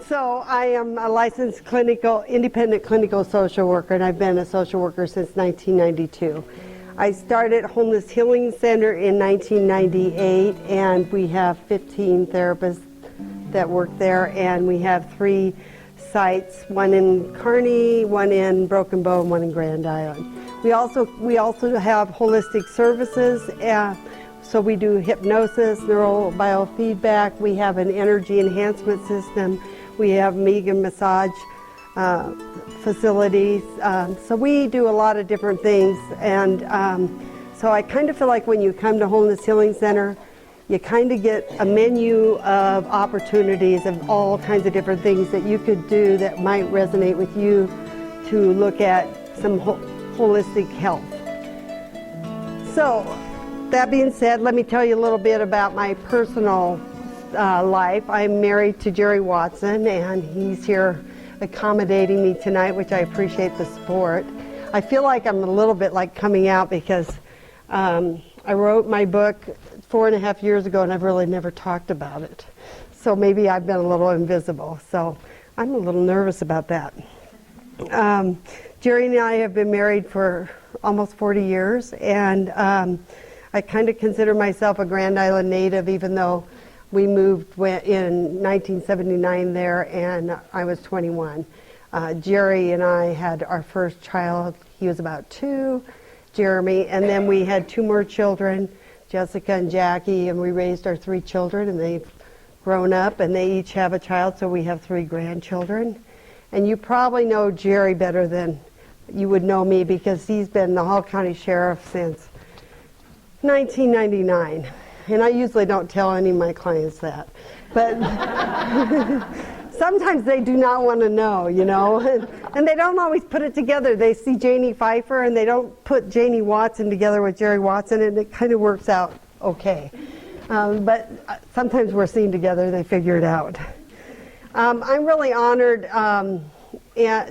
So I am a licensed independent clinical social worker, and I've been a social worker since 1992. I started Wholeness Healing Center in 1998, and we have 15 therapists that work there, and we have 3 sites, one in C.A.R.E, one in Broken Bow, and one in Grand Island. We also have holistic services, so we do hypnosis, neurobiofeedback, we have an energy enhancement system, we have vegan massage facilities, so we do a lot of different things, and so I kind of feel like when you come to Wholeness Healing Center, you kind of get a menu of opportunities of all kinds of different things that you could do that might resonate with you to look at some holistic health. So, that being said, let me tell you a little bit about my personal life. I'm married to Jerry Watson, and he's here accommodating me tonight, which I appreciate the support. I feel like I'm a little bit like coming out because I wrote my book 4.5 years ago, and I've really never talked about it. So maybe I've been a little invisible. So I'm a little nervous about that. Jerry and I have been married for almost 40 years, and I kind of consider myself a Grand Island native, even though we moved in 1979 there, and I was 21. Jerry and I had our first child. He was about 2, Jeremy, and then we had 2 more children, Jessica and Jackie, and we raised our 3 children, and they've grown up, and they each have a child, so we have 3 grandchildren. And you probably know Jerry better than you would know me, because he's been the Hall County Sheriff since 1999. And I usually don't tell any of my clients that. But sometimes they do not want to know, you know. And they don't always put it together. They see Janie Pfeiffer, and they don't put Janie Watson together with Jerry Watson, and it kind of works out okay. But sometimes we're seen together, they figure it out. I'm really honored and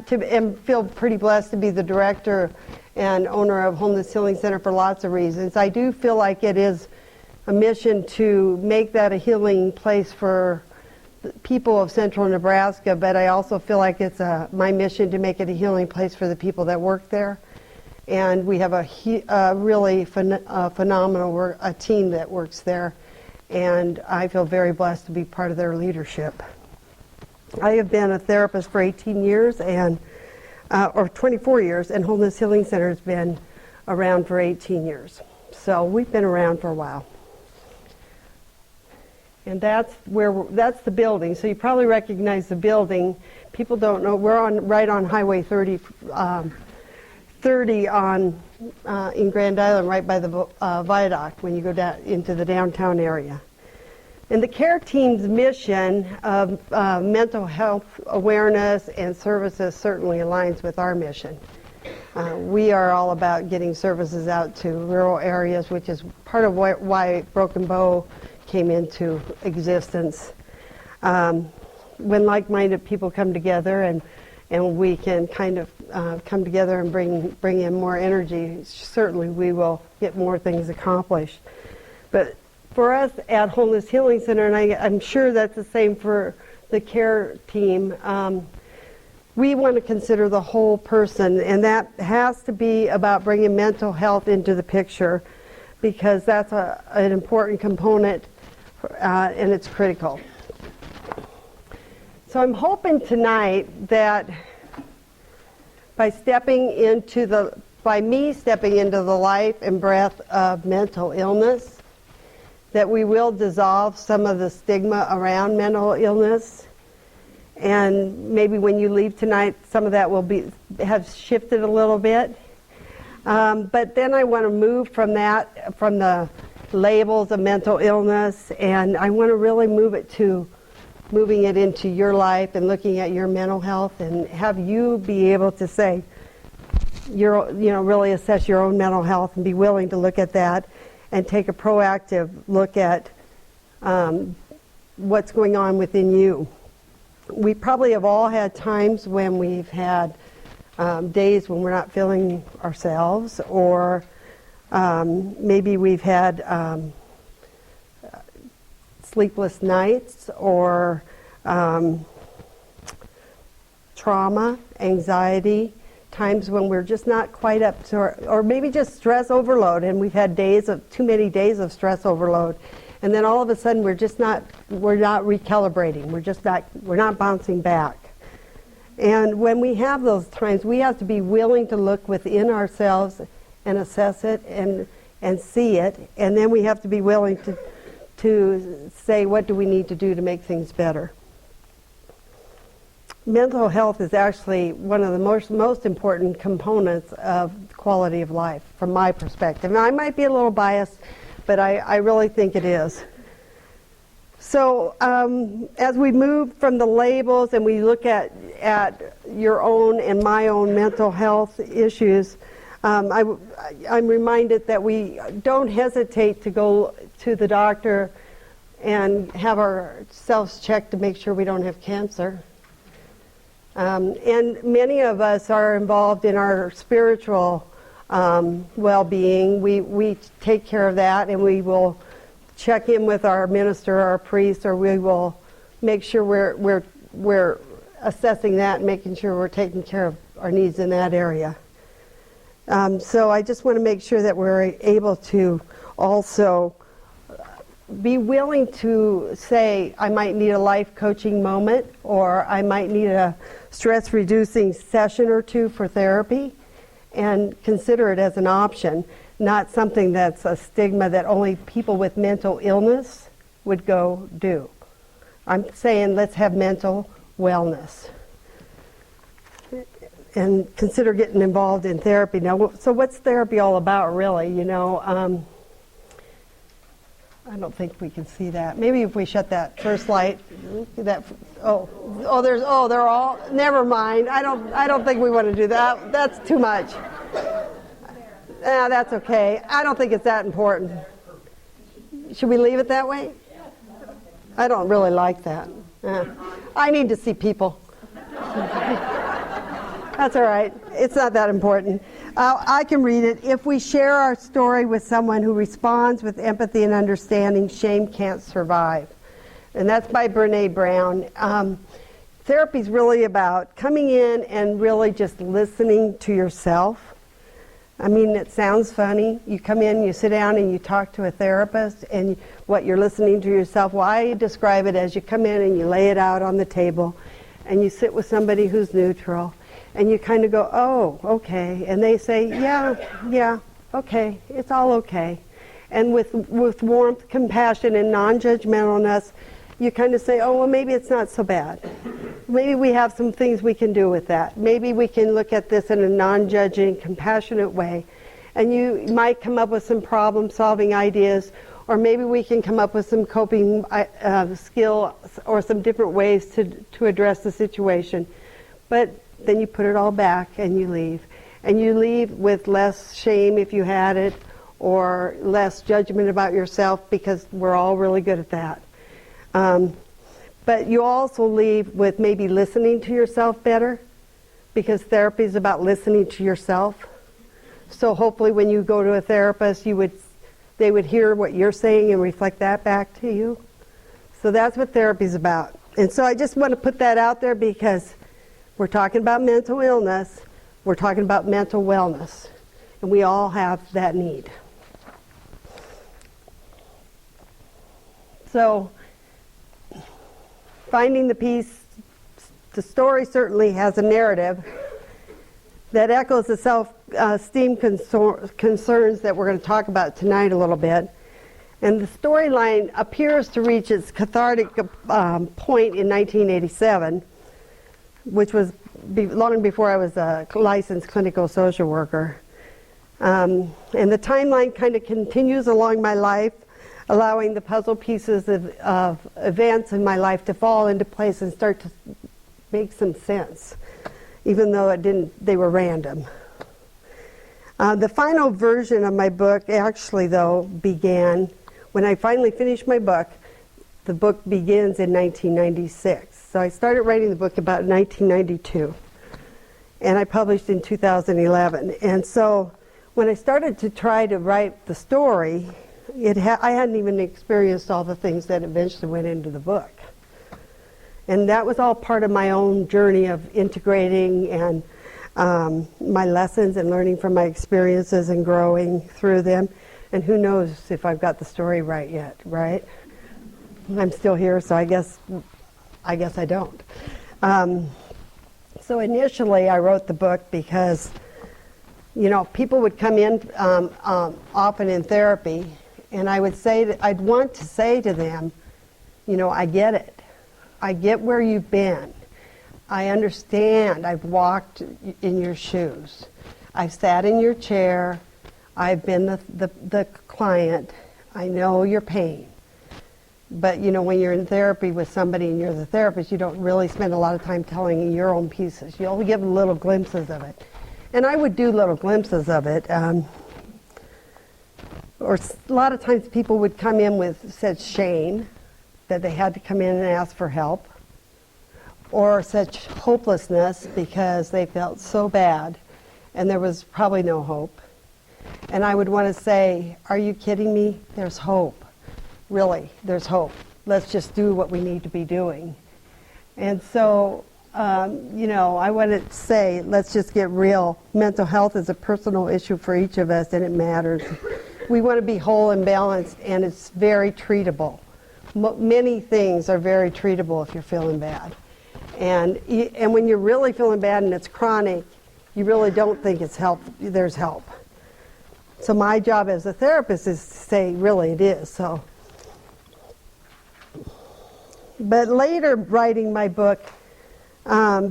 feel pretty blessed to be the director and owner of Wholeness Healing Center for lots of reasons. I do feel like it is a mission to make that a healing place for the people of central Nebraska, but I also feel like it's my mission to make it a healing place for the people that work there. And we have a really phenomenal team that works there, and I feel very blessed to be part of their leadership. I have been a therapist for 18 years, or 24 years, and Wholeness Healing Center has been around for 18 years. So we've been around for a while. And that's the building. So you probably recognize the building. People don't know, we're right on Highway 30 in Grand Island, right by the viaduct when you go down into the downtown area. And the C.A.R.E team's mission of mental health awareness and services certainly aligns with our mission. We are all about getting services out to rural areas, which is part of why Broken Bow came into existence. When like-minded people come together and we can kind of come together and bring in more energy, certainly we will get more things accomplished. But for us at Wholeness Healing Center, and I'm sure that's the same for the C.A.R.E team, we want to consider the whole person, and that has to be about bringing mental health into the picture, because that's an important component, and it's critical. So I'm hoping tonight that by me stepping into the life and breath of mental illness, that we will dissolve some of the stigma around mental illness, and maybe when you leave tonight, some of that will have shifted a little bit. But then I want to move from the labels of mental illness, and I want to really moving it into your life and looking at your mental health, and have you be able to say, really assess your own mental health and be willing to look at that and take a proactive look at what's going on within you. We probably have all had times when we've had days when we're not feeling ourselves, or maybe we've had sleepless nights, or trauma, anxiety, times when we're just not quite up to or maybe just stress overload, and we've had too many days of stress overload, and then all of a sudden we're not recalibrating, we're not bouncing back. And when we have those times, we have to be willing to look within ourselves and assess it and see it, and then we have to be willing to say, what do we need to do to make things better? Mental health is actually one of the most important components of quality of life, from my perspective. Now, I might be a little biased, but I really think it is. So as we move from the labels and we look at your own and my own mental health issues, I'm reminded that we don't hesitate to go to the doctor and have ourselves checked to make sure we don't have cancer. And many of us are involved in our spiritual well-being. We take care of that, and we will check in with our minister or our priest, or we will make sure we're assessing that and making sure we're taking care of our needs in that area. So I just want to make sure that we're able to also be willing to say, I might need a life coaching moment, or I might need a stress reducing session or two for therapy, and consider it as an option, not something that's a stigma that only people with mental illness would go do. I'm saying let's have mental wellness and consider getting involved in therapy. Now, so what's therapy all about, really? You know, I don't think we can see that. Maybe if we shut that first light, they're all, never mind. I don't think we want to do that. That's too much. That's okay. I don't think it's that important. Should we leave it that way? I don't really like that. I need to see people. That's all right. It's not that important. I can read it. If we share our story with someone who responds with empathy and understanding, shame can't survive. And that's by Brene Brown. Therapy is really about coming in and really just listening to yourself. I mean, it sounds funny. You come in, you sit down, and you talk to a therapist, and what you're listening to yourself. Well, I describe it as you come in and you lay it out on the table, and you sit with somebody who's neutral, and you kind of go, oh, okay. And they say, yeah, okay, it's all okay. And with warmth, compassion, and non-judgmentalness, you kind of say, oh, well, maybe it's not so bad. Maybe we have some things we can do with that. Maybe we can look at this in a non-judging, compassionate way. And you might come up with some problem-solving ideas, or maybe we can come up with some coping skills or some different ways to address the situation. But then you put it all back and you leave. And you leave with less shame if you had it, or less judgment about yourself, because we're all really good at that. But you also leave with maybe listening to yourself better, because therapy is about listening to yourself. So hopefully when you go to a therapist, they would hear what you're saying and reflect that back to you. So that's what therapy is about. And so I just want to put that out there, because we're talking about mental illness, we're talking about mental wellness, and we all have that need. So, finding the peace, the story certainly has a narrative that echoes the self-esteem concerns that we're going to talk about tonight a little bit. And the storyline appears to reach its cathartic point in 1987, which was long before I was a licensed clinical social worker. And the timeline kind of continues along my life, allowing the puzzle pieces of events in my life to fall into place and start to make some sense, even though they were random. The final version of my book actually, though, began when I finally finished my book. The book begins in 1996. So I started writing the book about 1992, and I published in 2011. And so when I started to try to write the story, I hadn't even experienced all the things that eventually went into the book. And that was all part of my own journey of integrating and my lessons and learning from my experiences and growing through them. And who knows if I've got the story right yet, right? I'm still here, so I guess I don't. So initially I wrote the book because, you know, people would come in often in therapy, and I'd want to say to them, you know, I get it. I get where you've been. I understand. I've walked in your shoes. I've sat in your chair. I've been the client. I know your pain. But, you know, when you're in therapy with somebody and you're the therapist, you don't really spend a lot of time telling your own pieces. You only give little glimpses of it. And I would do little glimpses of it. Or a lot of times people would come in with such shame that they had to come in and ask for help, or such hopelessness because they felt so bad and there was probably no hope. And I would want to say, are you kidding me? There's hope. Really, there's hope. Let's just do what we need to be doing. And so, you know, I want to say, let's just get real. Mental health is a personal issue for each of us, and it matters. We want to be whole and balanced, and it's very treatable. Many things are very treatable if you're feeling bad. And when you're really feeling bad and it's chronic, you really don't think there's help. So my job as a therapist is to say, really, it is. So, but later writing my book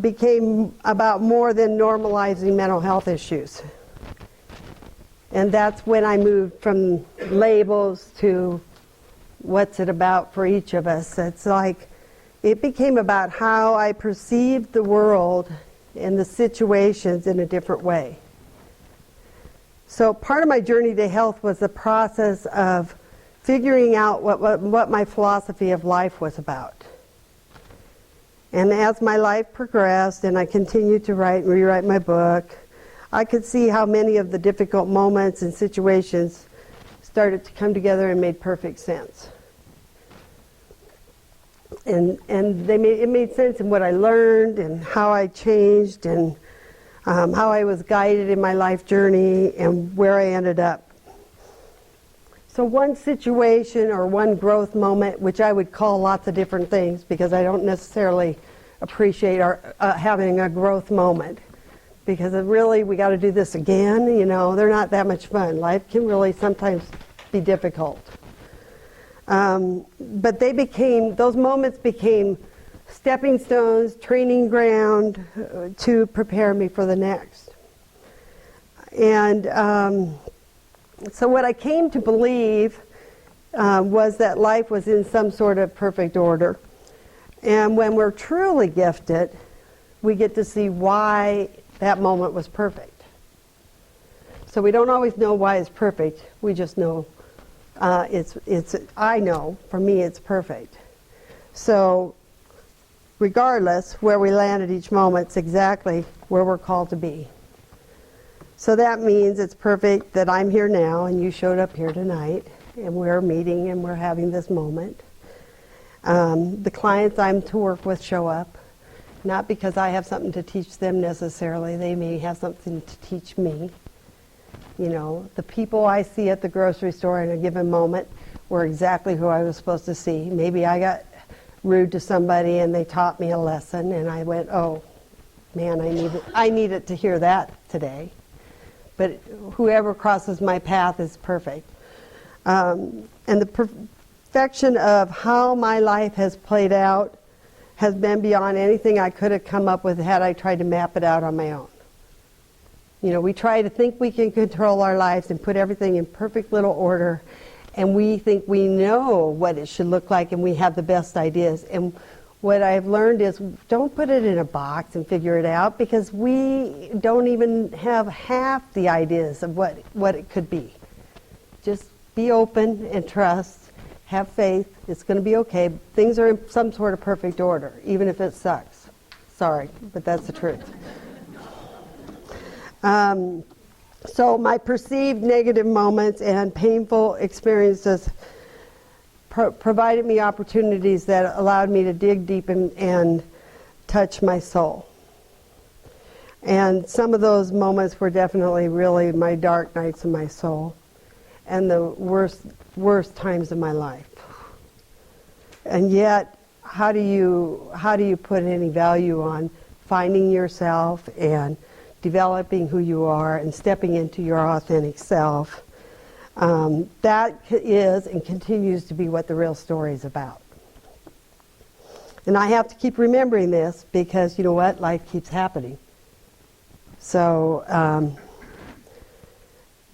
became about more than normalizing mental health issues. And that's when I moved from labels to what's it about for each of us. It's like, it became about how I perceived the world and the situations in a different way. So part of my journey to health was the process of figuring out what my philosophy of life was about. And as my life progressed and I continued to write and rewrite my book, I could see how many of the difficult moments and situations started to come together and made perfect sense. And it made sense in what I learned and how I changed and how I was guided in my life journey and where I ended up. So one situation or one growth moment, which I would call lots of different things because I don't necessarily appreciate having a growth moment, because really we got to do this again. You know, they're not that much fun. Life can really sometimes be difficult. But those moments became stepping stones, training ground to prepare me for the next. And so what I came to believe was that life was in some sort of perfect order. And when we're truly gifted, we get to see why that moment was perfect. So we don't always know why it's perfect. We just know I know, for me, it's perfect. So regardless where we land at each moment, it's exactly where we're called to be. So that means it's perfect that I'm here now and you showed up here tonight and we're meeting and we're having this moment. The clients I'm to work with show up, not because I have something to teach them necessarily. They may have something to teach me. You know, the people I see at the grocery store in a given moment were exactly who I was supposed to see. Maybe I got rude to somebody and they taught me a lesson and I went, oh man, I needed to hear that today. But whoever crosses my path is perfect. And the perfection of how my life has played out has been beyond anything I could have come up with had I tried to map it out on my own. You know, we try to think we can control our lives and put everything in perfect little order, and we think we know what it should look like and we have the best ideas. And what I've learned is don't put it in a box and figure it out, because we don't even have half the ideas of what it could be. Just be open and trust, have faith, it's going to be okay. Things are in some sort of perfect order, even if it sucks. Sorry, but that's the truth. So my perceived negative moments and painful experiences provided me opportunities that allowed me to dig deep and touch my soul. And some of those moments were definitely really my dark nights of my soul and the worst times of my life. And yet, how do you put any value on finding yourself and developing who you are and stepping into your authentic self? That is and continues to be what the real story is about. And I have to keep remembering this because, you know what, life keeps happening. So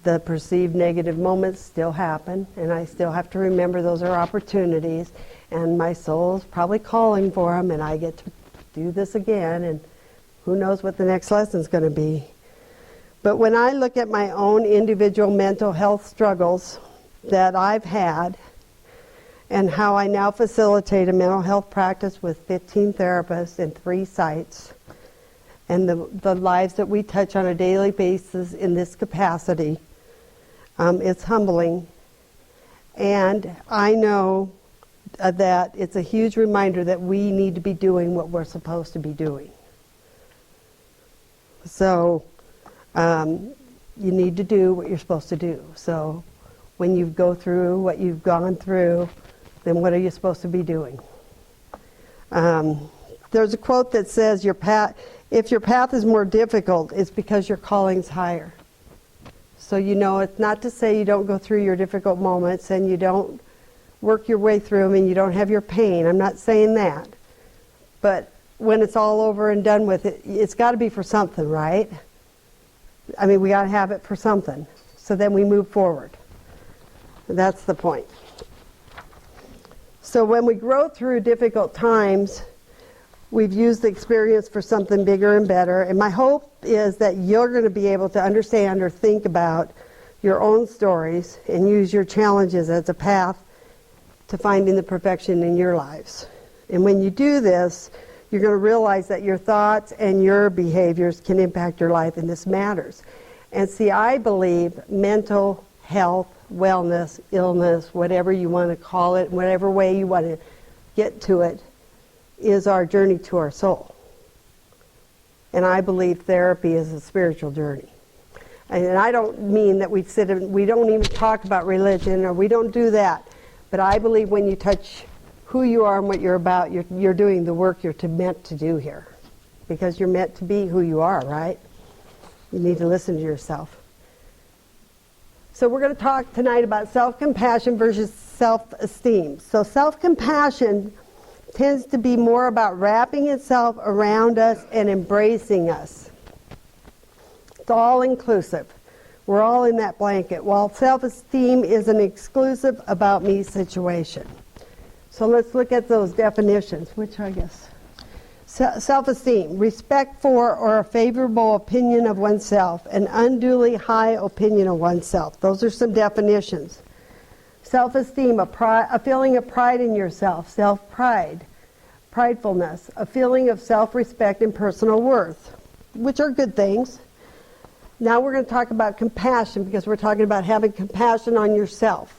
the perceived negative moments still happen, and I still have to remember those are opportunities, and my soul's probably calling for them, and I get to do this again, and who knows what the next lesson's going to be. But when I look at my own individual mental health struggles that I've had, and how I now facilitate a mental health practice with 15 therapists in 3 sites, and the lives that we touch on a daily basis in this capacity, it's humbling. And I know that it's a huge reminder that we need to be doing what we're supposed to be doing. So you need to do what you're supposed to do. So when you go through what you've gone through, then what are you supposed to be doing? There's a quote that says, if your path is more difficult, it's because your calling's higher. So you know, it's not to say you don't go through your difficult moments and you don't work your way through them and you don't have your pain. I'm not saying that. But when it's all over and done with, it's got to be for something, right? I mean, we got to have it for something. So then we move forward. That's the point. So when we grow through difficult times, we've used the experience for something bigger and better. And my hope is that you're going to be able to understand or think about your own stories and use your challenges as a path to finding the perfection in your lives. And when you do this, you're going to realize that your thoughts and your behaviors can impact your life, and this matters. And see, I believe mental health, wellness, illness, whatever you want to call it, whatever way you want to get to it, is our journey to our soul. And I believe therapy is a spiritual journey. And I don't mean that we don't even talk about religion, or we don't do that. But I believe when you touch who you are and what you're about, you're doing the work you're meant to do here. Because you're meant to be who you are, right? You need to listen to yourself. So we're going to talk tonight about self-compassion versus self-esteem. So self-compassion tends to be more about wrapping itself around us and embracing us. It's all inclusive. We're all in that blanket, while self-esteem is an exclusive about me situation. So let's look at those definitions, which I guess. Self-esteem, respect for or a favorable opinion of oneself, an unduly high opinion of oneself. Those are some definitions. Self-esteem, a feeling of pride in yourself, self-pride, pridefulness, a feeling of self-respect and personal worth, which are good things. Now we're going to talk about compassion, because we're talking about having compassion on yourself.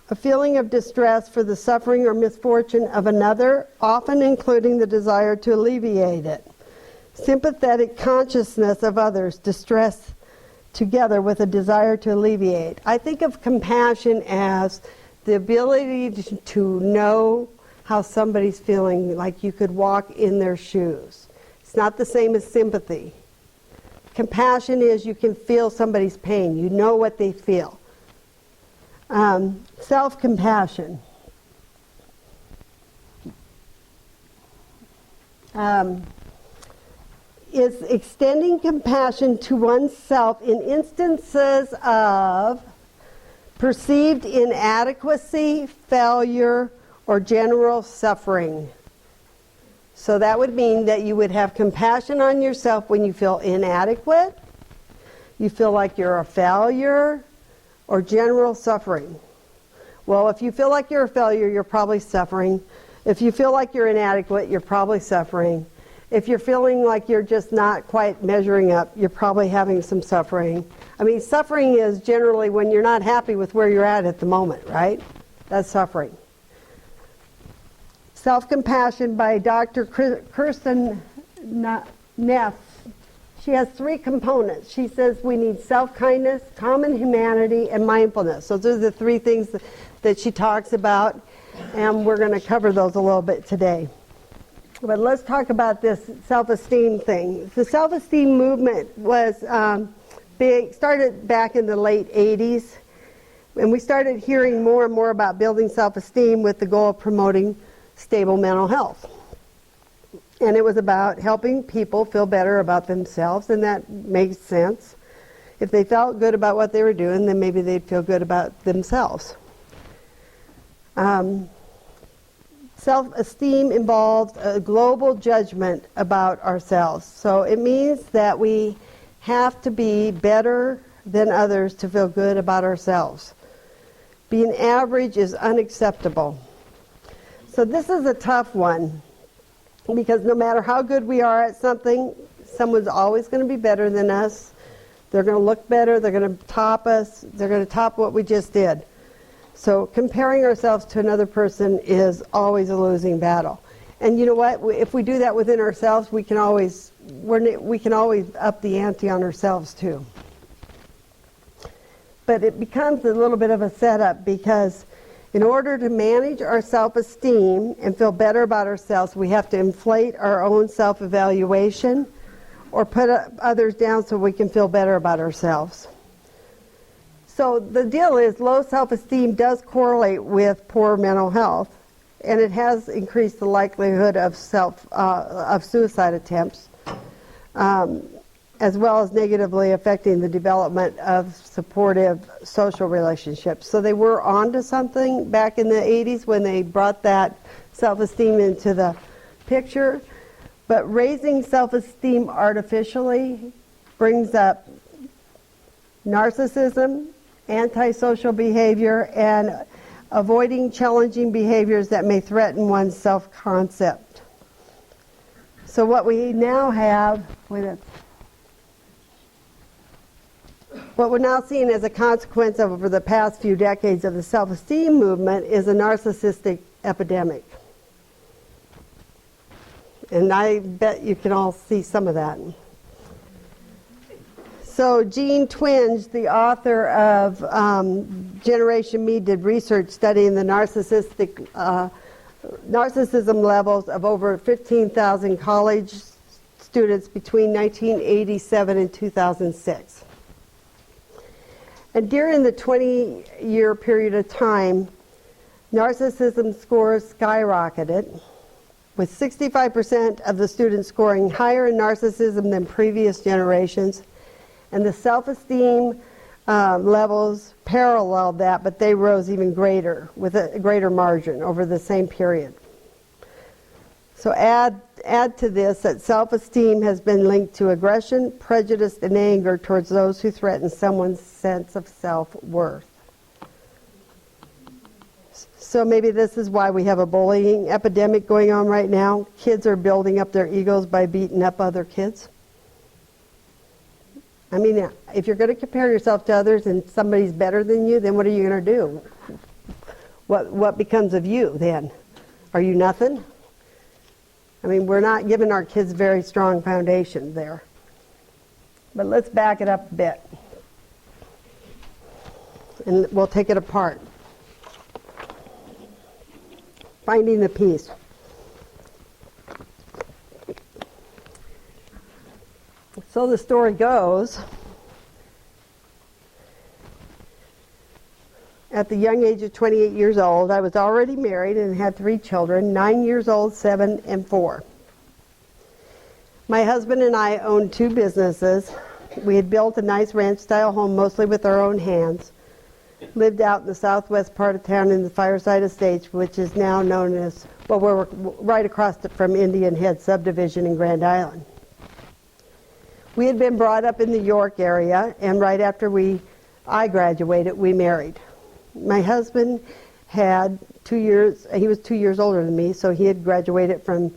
A feeling of distress for the suffering or misfortune of another, often including the desire to alleviate it. Sympathetic consciousness of others' distress together with a desire to alleviate. I think of compassion as the ability to know how somebody's feeling, like you could walk in their shoes. It's not the same as sympathy. Compassion is you can feel somebody's pain. You know what they feel. Self-compassion. Is extending compassion to oneself in instances of perceived inadequacy, failure, or general suffering. So that would mean that you would have compassion on yourself when you feel inadequate, you feel like you're a failure, or general suffering. Well, if you feel like you're a failure, you're probably suffering. If you feel like you're inadequate, you're probably suffering. If you're feeling like you're just not quite measuring up, you're probably having some suffering. I mean, suffering is generally when you're not happy with where you're at the moment, right? That's suffering. Self-compassion by Dr. Kirsten Neff. She has 3 components. She says we need self-kindness, common humanity, and mindfulness. So those are the 3 things that she talks about, and we're going to cover those a little bit today. But let's talk about this self-esteem thing. The self-esteem movement was started back in the late 80s, and we started hearing more and more about building self-esteem with the goal of promoting stable mental health. And it was about helping people feel better about themselves, and that makes sense. If they felt good about what they were doing, then maybe they'd feel good about themselves. Self-esteem involves a global judgment about ourselves. So it means that we have to be better than others to feel good about ourselves. Being average is unacceptable. So this is a tough one, because no matter how good we are at something, someone's always going to be better than us. They're going to look better, they're going to top us, they're going to top what we just did. So comparing ourselves to another person is always a losing battle. And you know what? If we do that within ourselves, we can always up the ante on ourselves too. But it becomes a little bit of a setup, because in order to manage our self-esteem and feel better about ourselves, we have to inflate our own self-evaluation or put others down so we can feel better about ourselves. So the deal is, low self-esteem does correlate with poor mental health, and it has increased the likelihood of suicide attempts, as well as negatively affecting the development of supportive social relationships. So they were onto something back in the 80s when they brought that self-esteem into the picture. But raising self-esteem artificially brings up narcissism, antisocial behavior, and avoiding challenging behaviors that may threaten one's self-concept. So what we now have what we're now seeing as a consequence of over the past few decades of the self-esteem movement is a narcissistic epidemic. And I bet you can all see some of that. So Jean Twenge, the author of Generation Me, did research studying the narcissism levels of over 15,000 college students between 1987 and 2006. And during the 20-year period of time, narcissism scores skyrocketed, with 65% of the students scoring higher in narcissism than previous generations. And the self-esteem levels paralleled that, but they rose even greater, with a greater margin over the same period. So add to this that self-esteem has been linked to aggression, prejudice, and anger towards those who threaten someone's sense of self-worth. So maybe this is why we have a bullying epidemic going on right now. Kids are building up their egos by beating up other kids. I mean, if you're going to compare yourself to others and somebody's better than you, then what are you going to do? What becomes of you then? Are you nothing? I mean, we're not giving our kids very strong foundation there. But let's back it up a bit. And we'll take it apart. Finding the peace. So the story goes, at the young age of 28 years old, I was already married and had 3 children, 9 years old, 7, and 4. My husband and I owned 2 businesses. We had built a nice ranch-style home, mostly with our own hands. Lived out in the southwest part of town in the Fireside Estates, which is now known as, well, we're right across from Indian Head subdivision in Grand Island. We had been brought up in the York area, and right after I graduated, we married. My husband had 2 years, he was 2 years older than me, so he had graduated from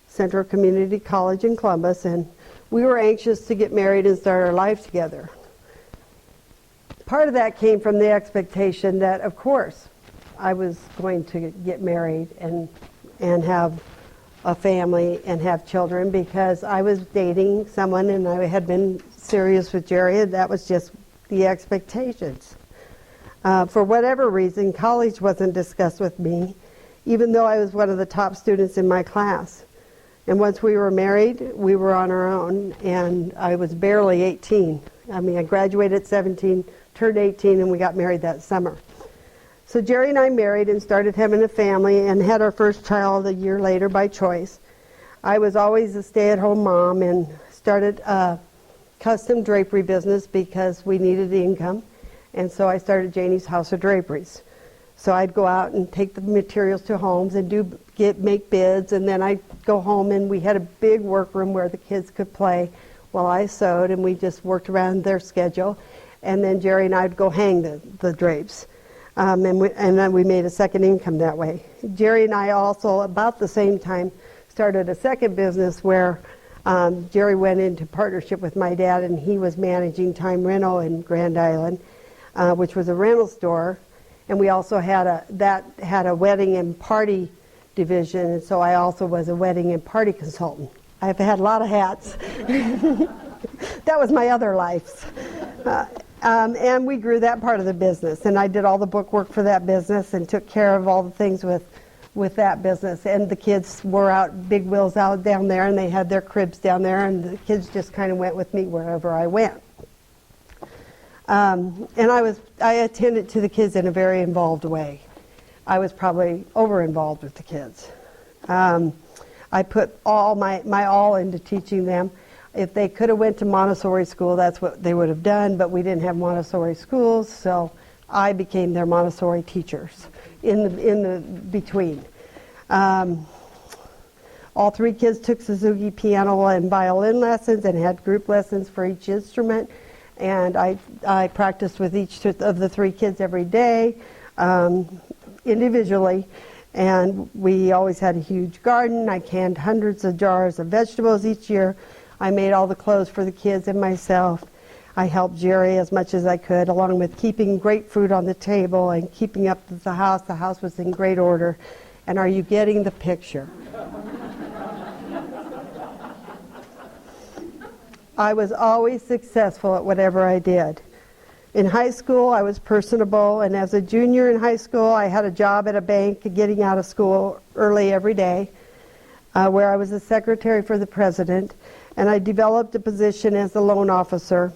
Central Community College in Columbus, and we were anxious to get married and start our life together. Part of that came from the expectation that, of course, I was going to get married and have a family and have children, because I was dating someone and I had been serious with Jerry, and that was just the expectations. For whatever reason, college wasn't discussed with me, even though I was one of the top students in my class. And once we were married, we were on our own, and I was barely 18. I mean, I graduated at 17, turned 18, and we got married that summer. So Jerry and I married and started having a family and had our first child a year later by choice. I was always a stay-at-home mom and started a custom drapery business because we needed the income. And so I started Janie's House of Draperies. So I'd go out and take the materials to homes and make bids, and then I'd go home, and we had a big workroom where the kids could play while I sewed, and we just worked around their schedule. And then Jerry and I would go hang the drapes. And then we made a second income that way. Jerry and I also, about the same time, started a second business where Jerry went into partnership with my dad, and he was managing Time Rental in Grand Island, which was a rental store. And we also had a wedding and party division, and so I also was a wedding and party consultant. I've had a lot of hats. That was my other life. And we grew that part of the business, and I did all the book work for that business and took care of all the things with that business. And the kids were out, Big Will's out down there, and they had their cribs down there, and the kids just kind of went with me wherever I went. And I attended to the kids in a very involved way. I was probably over-involved with the kids. I put all my all into teaching them. If they could have went to Montessori school, that's what they would have done, but we didn't have Montessori schools, so I became their Montessori teachers in the between. All three kids took Suzuki piano and violin lessons and had group lessons for each instrument, and I practiced with each of the three kids every day, individually. And we always had a huge garden. I canned hundreds of jars of vegetables each year. I made all the clothes for the kids and myself. I helped Jerry as much as I could, along with keeping great food on the table and keeping up the house. The house was in great order. And are you getting the picture? I was always successful at whatever I did. In high school, I was personable, and as a junior in high school, I had a job at a bank getting out of school early every day, where I was the secretary for the president, and I developed a position as a loan officer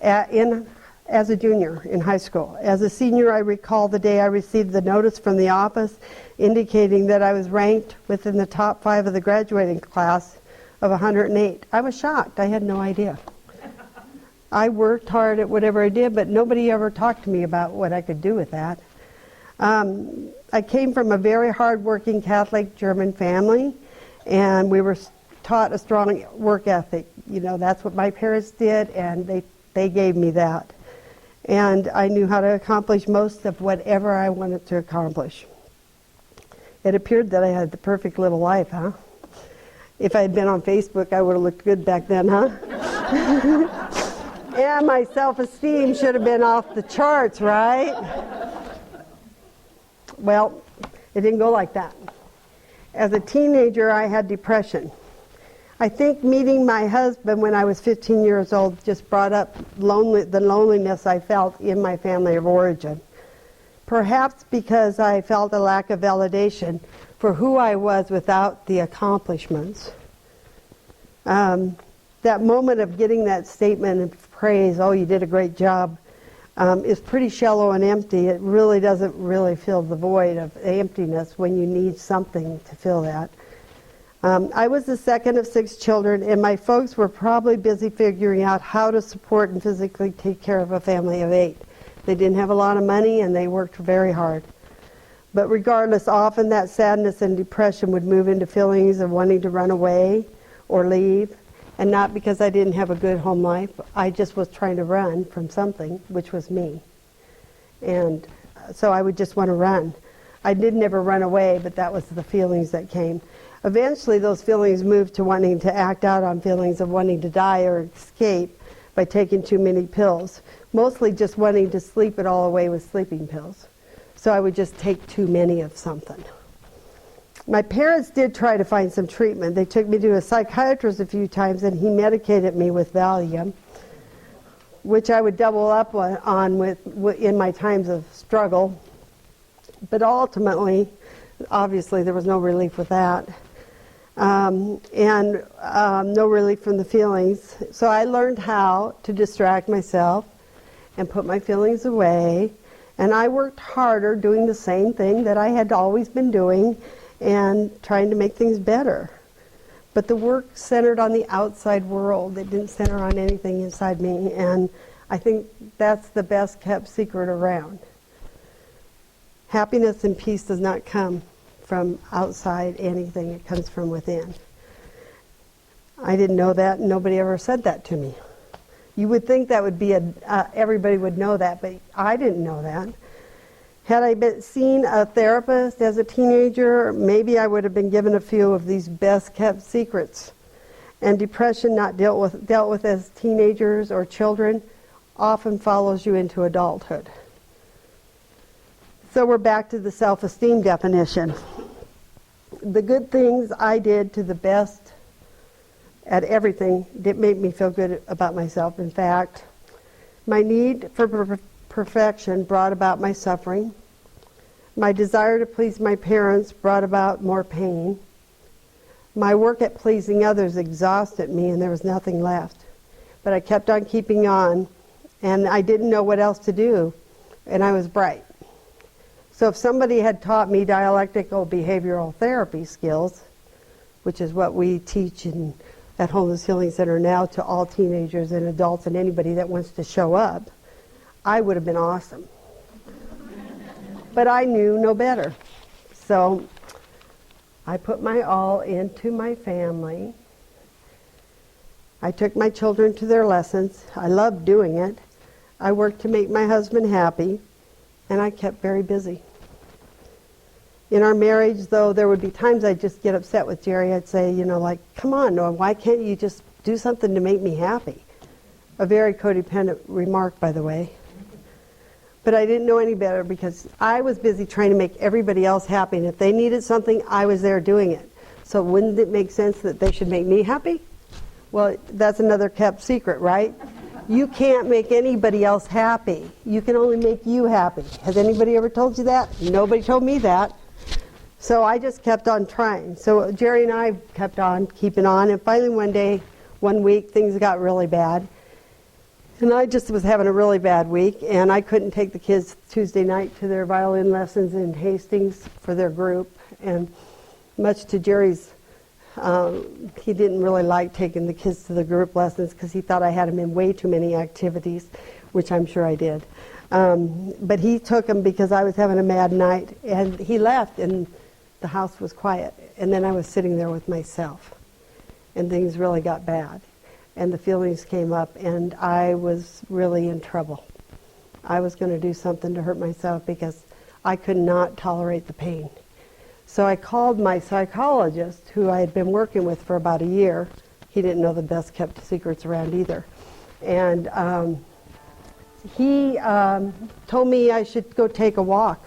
as a junior in high school. As a senior, I recall the day I received the notice from the office indicating that I was ranked within the top 5 of the graduating class of 108. I was shocked. I had no idea. I worked hard at whatever I did, but nobody ever talked to me about what I could do with that. I came from a very hard-working Catholic German family, and we were taught a strong work ethic. You know, that's what my parents did, and they gave me that. And I knew how to accomplish most of whatever I wanted to accomplish. It appeared that I had the perfect little life, huh? If I had been on Facebook, I would have looked good back then, huh? And my self-esteem should have been off the charts, right? Well, it didn't go like that. As a teenager, I had depression. I think meeting my husband when I was 15 years old just brought up the loneliness I felt in my family of origin. Perhaps because I felt a lack of validation for who I was without the accomplishments. That moment of getting that statement of praise, oh, you did a great job, is pretty shallow and empty. It really doesn't really fill the void of emptiness when you need something to fill that. I was the second of 6 children, and my folks were probably busy figuring out how to support and physically take care of a family of 8. They didn't have a lot of money, and they worked very hard. But regardless, often that sadness and depression would move into feelings of wanting to run away or leave, and not because I didn't have a good home life. I just was trying to run from something, which was me. And so I would just want to run. I did never run away, but that was the feelings that came. Eventually, those feelings moved to wanting to act out on feelings of wanting to die or escape by taking too many pills, mostly just wanting to sleep it all away with sleeping pills. So I would just take too many of something. My parents did try to find some treatment. They took me to a psychiatrist a few times, and he medicated me with Valium, which I would double up on in my times of struggle. But ultimately, obviously, there was no relief with that. And no relief from the feelings. So I learned how to distract myself and put my feelings away. And I worked harder doing the same thing that I had always been doing and trying to make things better. But the work centered on the outside world. It didn't center on anything inside me. And I think that's the best kept secret around. Happiness and peace does not come from outside anything. It comes from within. I didn't know that, and nobody ever said that to me. You would think that would be everybody would know that, but I didn't know that. Had I seen a therapist as a teenager, maybe I would have been given a few of these best kept secrets. And depression not dealt with as teenagers or children often follows you into adulthood. So we're back to the self-esteem definition. The good things I did to the best at everything didn't make me feel good about myself. In fact, my need for perfection brought about my suffering. My desire to please my parents brought about more pain. My work at pleasing others exhausted me, and there was nothing left. But I kept on keeping on, and I didn't know what else to do, and I was bright. So if somebody had taught me dialectical behavioral therapy skills, which is what we teach at Homeless Healing Center now to all teenagers and adults and anybody that wants to show up, I would have been awesome. But I knew no better. So I put my all into my family. I took my children to their lessons. I loved doing it. I worked to make my husband happy, and I kept very busy. In our marriage, though, there would be times I'd just get upset with Jerry. I'd say, like, come on, Noah, why can't you just do something to make me happy? A very codependent remark, by the way. But I didn't know any better because I was busy trying to make everybody else happy. And if they needed something, I was there doing it. So wouldn't it make sense that they should make me happy? Well, that's another kept secret, right? You can't make anybody else happy. You can only make you happy. Has anybody ever told you that? Nobody told me that. So I just kept on trying. So Jerry and I kept on keeping on. And finally one week, things got really bad. And I just was having a really bad week. And I couldn't take the kids Tuesday night to their violin lessons in Hastings for their group. And much to Jerry's, he didn't really like taking the kids to the group lessons because he thought I had them in way too many activities, which I'm sure I did. But he took them because I was having a mad night. And he left, and the house was quiet. And then I was sitting there with myself. And things really got bad. And the feelings came up, and I was really in trouble. I was going to do something to hurt myself because I could not tolerate the pain. So I called my psychologist, who I had been working with for about a year. He didn't know the best kept secrets around either. And he told me I should go take a walk,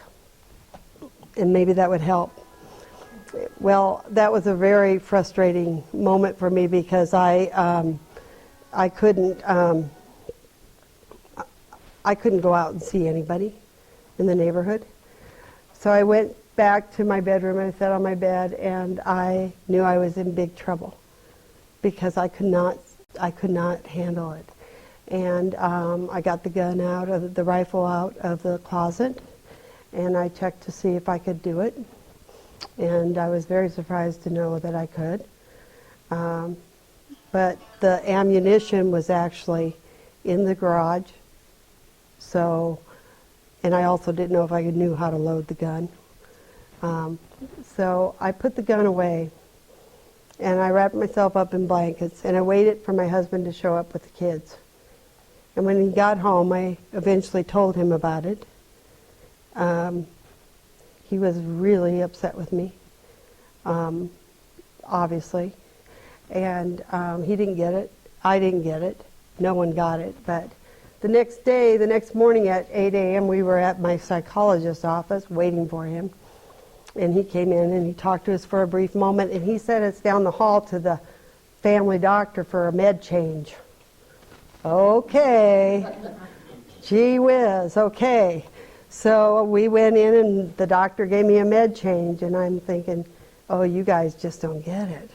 and maybe that would help. Well, that was a very frustrating moment for me because I couldn't go out and see anybody in the neighborhood. So I went back to my bedroom and I sat on my bed, and I knew I was in big trouble because I could not handle it. And I got the rifle out of the closet, and I checked to see if I could do it. And I was very surprised to know that I could. But the ammunition was actually in the garage. So, and I also didn't know if I knew how to load the gun. So I put the gun away, and I wrapped myself up in blankets, and I waited for my husband to show up with the kids. And when he got home, I eventually told him about it. He was really upset with me, obviously. And he didn't get it. I didn't get it. No one got it. But The next day, the next morning at 8 a.m., we were at my psychologist's office waiting for him. And he came in and he talked to us for a brief moment, and he sent us down the hall to the family doctor for a med change. Okay. Gee whiz, okay. So we went in and the doctor gave me a med change, and I'm thinking, oh, you guys just don't get it.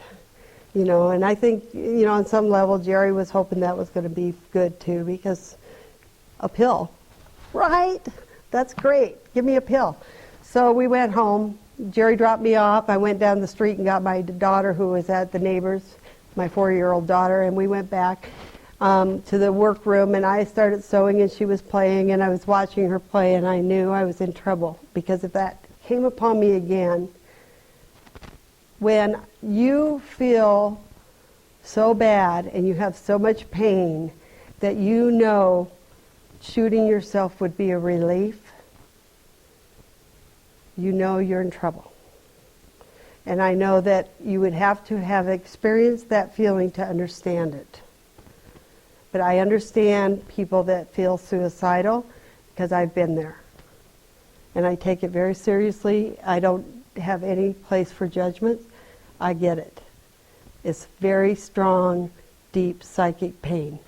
You know, and I think, you know, on some level, Jerry was hoping that was going to be good too, because a pill, right? That's great. Give me a pill. So we went home. Jerry dropped me off. I went down the street and got my daughter, who was at the neighbor's, my 4-year-old daughter, and we went back to the workroom, and I started sewing, and she was playing, and I was watching her play, and I knew I was in trouble, because if that came upon me again, when you feel so bad and you have so much pain that you know shooting yourself would be a relief, you know you're in trouble. And I know that you would have to have experienced that feeling to understand it. But I understand people that feel suicidal, because I've been there. And I take it very seriously. I don't have any place for judgment. I get it. It's very strong, deep psychic pain.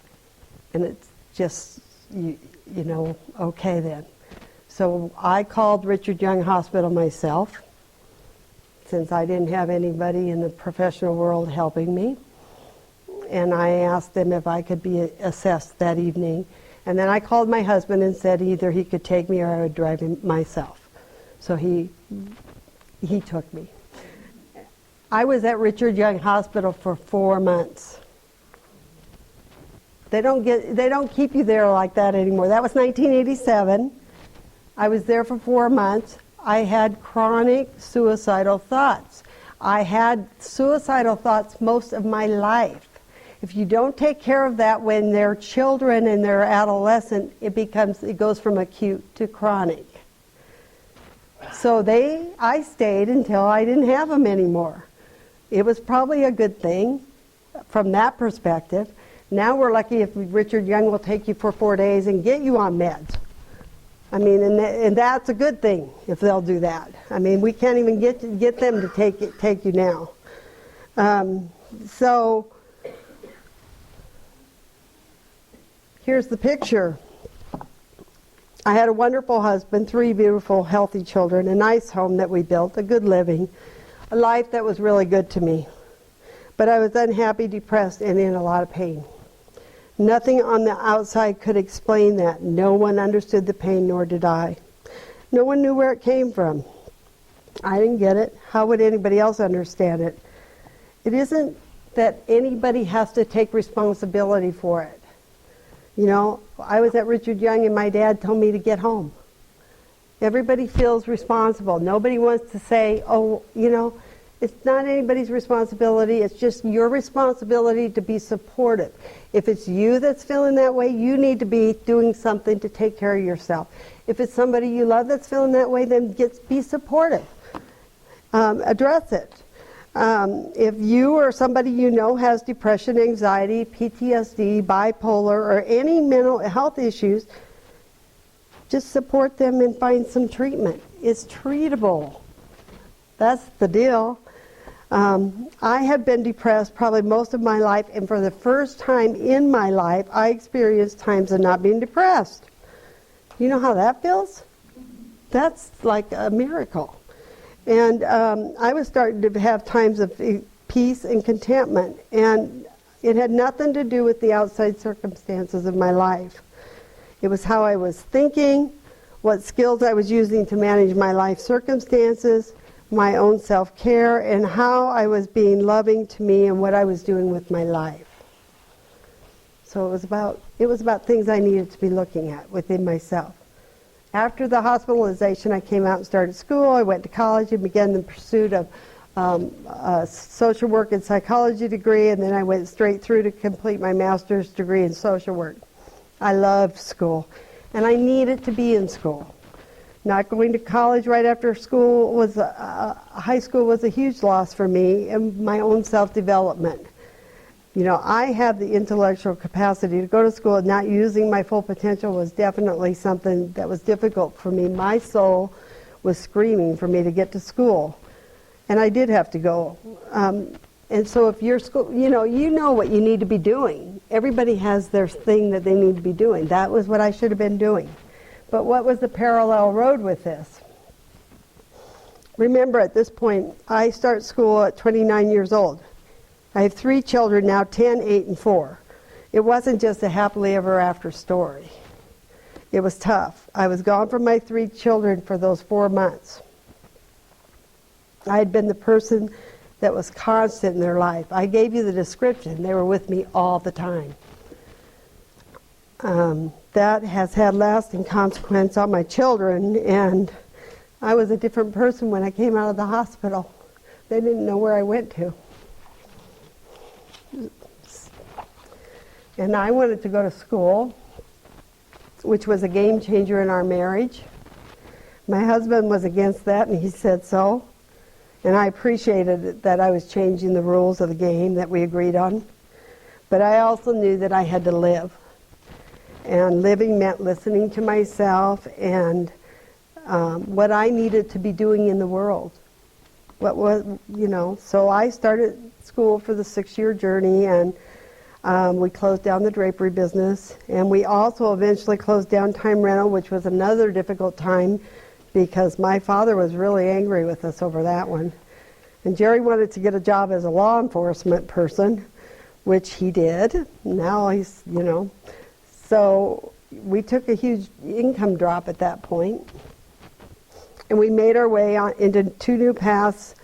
And it's just, you know, okay then. So I called Richard Young Hospital myself, since I didn't have anybody in the professional world helping me. And I asked them if I could be assessed that evening. And then I called my husband and said either he could take me or I would drive him myself. So he took me. I was at Richard Young Hospital for 4 months. They don't keep you there like that anymore. That was 1987. I was there for 4 months. I had chronic suicidal thoughts. I had suicidal thoughts most of my life. If you don't take care of that when they're children and they're adolescent, it goes from acute to chronic. So I stayed until I didn't have them anymore. It was probably a good thing from that perspective. Now we're lucky if Richard Young will take you for 4 days and get you on meds. I mean, and that's a good thing if they'll do that. I mean, we can't even get them to take you now. So here's the picture. I had a wonderful husband, 3 beautiful, healthy children, a nice home that we built, a good living, a life that was really good to me. But I was unhappy, depressed, and in a lot of pain. Nothing on the outside could explain that. No one understood the pain, nor did I. No one knew where it came from. I didn't get it. How would anybody else understand it? It isn't that anybody has to take responsibility for it. You know, I was at Richard Young and my dad told me to get home. Everybody feels responsible. Nobody wants to say, oh, you know, it's not anybody's responsibility. It's just your responsibility to be supportive. If it's you that's feeling that way, you need to be doing something to take care of yourself. If it's somebody you love that's feeling that way, then be supportive. Address it. If you or somebody you know has depression, anxiety, PTSD, bipolar, or any mental health issues, just support them and find some treatment. It's treatable. That's the deal. I have been depressed probably most of my life, and for the first time in my life, I experienced times of not being depressed. You know how that feels? That's like a miracle. And I was starting to have times of peace and contentment, and it had nothing to do with the outside circumstances of my life. It was how I was thinking, what skills I was using to manage my life circumstances, my own self-care, and how I was being loving to me and what I was doing with my life. So it was about things I needed to be looking at within myself. After the hospitalization, I came out and started school. I went to college and began the pursuit of a social work and psychology degree, and then I went straight through to complete my master's degree in social work. I loved school, and I needed to be in school. Not going to college right after school high school was a huge loss for me and my own self-development. You know, I had the intellectual capacity to go to school, and not using my full potential was definitely something that was difficult for me. My soul was screaming for me to get to school, and I did have to go. And so if your school, you know what you need to be doing. Everybody has their thing that they need to be doing. That was what I should have been doing. But what was the parallel road with this? Remember, at this point, I start school at 29 years old. I have 3 children now, 10, 8, and 4. It wasn't just a happily ever after story. It was tough. I was gone from my 3 children for those 4 months. I had been the person that was constant in their life. I gave you the description. They were with me all the time. That has had lasting consequence on my children, and I was a different person when I came out of the hospital. They didn't know where I went to. And I wanted to go to school, which was a game changer in our marriage. My husband was against that, and he said so. And I appreciated it, that I was changing the rules of the game that we agreed on. But I also knew that I had to live. And living meant listening to myself and what I needed to be doing in the world. What was, so I started school for the 6-year journey, and we closed down the drapery business. And we also eventually closed down time rental, which was another difficult time, because my father was really angry with us over that one. And Jerry wanted to get a job as a law enforcement person, which he did. Now he's, So we took a huge income drop at that point. And we made our way on into 2 new paths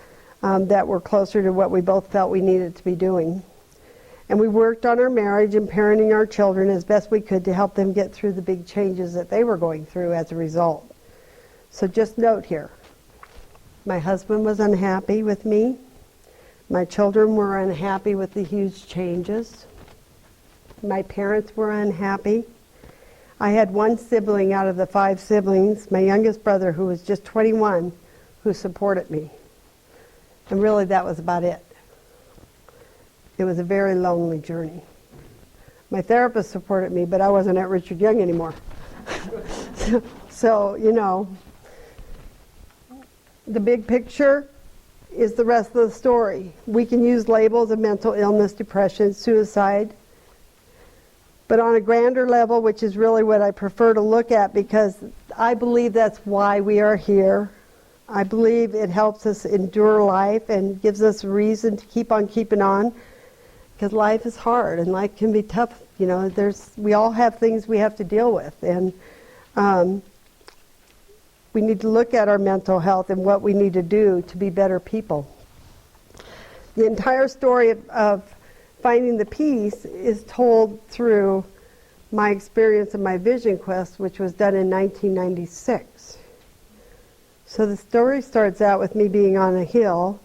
that were closer to what we both felt we needed to be doing. And we worked on our marriage and parenting our children as best we could to help them get through the big changes that they were going through as a result. So just note here, my husband was unhappy with me. My children were unhappy with the huge changes. My parents were unhappy. I had 1 sibling out of the 5 siblings, my youngest brother, who was just 21, who supported me. And really that was about it. It was a very lonely journey. My therapist supported me, but I wasn't at Richard Young anymore. So, the big picture is the rest of the story. We can use labels of mental illness, depression, suicide, but on a grander level, which is really what I prefer to look at, because I believe that's why we are here. I believe it helps us endure life and gives us a reason to keep on keeping on, because life is hard and life can be tough. We all have things we have to deal with, and we need to look at our mental health and what we need to do to be better people. The entire story of finding the peace is told through my experience of my vision quest, which was done in 1996. So the story starts out with me being on a hill,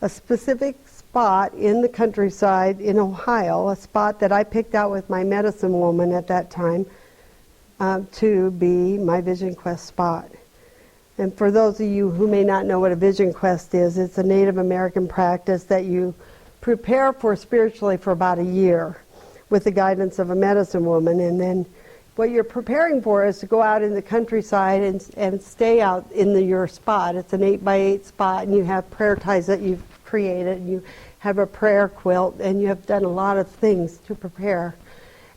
a specific spot in the countryside in Ohio, a spot that I picked out with my medicine woman at that time to be my vision quest spot. And for those of you who may not know what a vision quest is, it's a Native American practice that you prepare for spiritually for about a year with the guidance of a medicine woman. And then what you're preparing for is to go out in the countryside and stay out in your spot. It's an 8x8 spot, and you have prayer ties that you've created, and you have a prayer quilt, and you have done a lot of things to prepare.